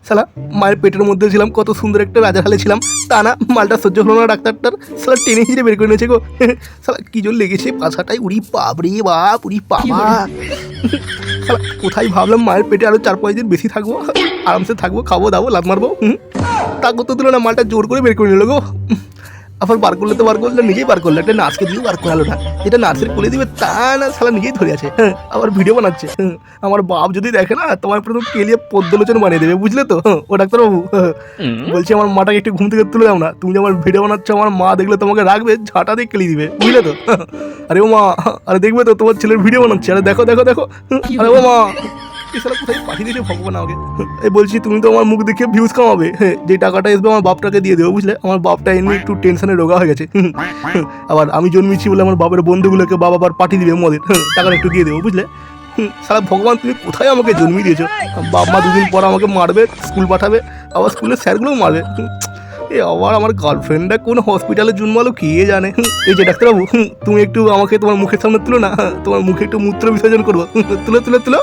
শালা মায়ের পেটের মধ্যে ছিলাম, কত সুন্দর একটা রাজা হালে ছিলাম, তা না মালটা সহ্য হলো না ডাক্তারটার, শালা টেনে হিঁড়ে বের করে নিয়েছে গো। শালা কি জোর লেগেছে পাছাটাই, উড়ি বাপ রে বাপ, উড়ি বাবা। শালা কোথায় ভাবলাম মায়ের পেটে আরো 4-5 দিন বেশি থাকবো, আরামসে থাকবো, খাবো দাবো, লাত মারবো। তা করতে দিল না, মালটা জোর করে বের করে নিল গো। আবার বার করলে তো বার করলো, নিজেই বার করলো, একটা নার্সকে দিয়ে বার করালো না, এটা নার্সের কোলে দিবে তা না, শালা নিজেই ধরে আছে। আবার ভিডিও বানাচ্ছে। আমার বাপ যদি দেখে না, তোমার প্রথম কেলিয়ে পদ্মলোচন বানিয়ে দেবে, বুঝলে তো? ও ডাক্তারবাবু বলছি আমার মাটাকে একটু ঘুম থেকে তুলে দাও না, তুমি যে আমার ভিডিও বানাচ্ছ, আমার মা দেখলে তোমাকে রাখবে, ঝাঁটা দিয়ে কেলিয়ে দিবে, বুঝলে তো? আরে ও মা, আরে দেখবে তো তোমার ছেলের ভিডিও বানাচ্ছে, আরে দেখো দেখো দেখো। আরে ও মা, এছাড়া কোথায় পাঠিয়ে দিয়েছে ভগবান আমাকে। এই বলছি তুমি তো আমার মুখ দেখে ভিউজ কামাবে, যে টাকাটা আসবে আমার বাপটাকে দিয়ে দেবো, বুঝলে? আমার বাপটা এমনি একটু টেনশনে রোগা হয়ে গেছে। আবার আমি জন্মেছি বলে আমার বাবার বন্ধুগুলোকে বাবা আবার পাঠিয়ে দিবে মদের, টাকাটা একটু দিয়ে দেবো, বুঝলে? সারা ভগবান তুমি কোথায় আমাকে জন্মিয়ে দিয়েছো? বাপ মা 2 দিন পর আমাকে মারবে, স্কুল পাঠাবে, আবার স্কুলের স্যারগুলোও মারবে। এ আবার আমার গার্লফ্রেন্ডটা কোন হসপিটালে জন্মালো কে জানে। এই যে ডাক্তারবাবু, তুমি একটু আমাকে তোমার মুখের সামনে তুলো না, তোমার মুখে একটু মূত্র বিসর্জন করবো, তুলো তুলো তুলো।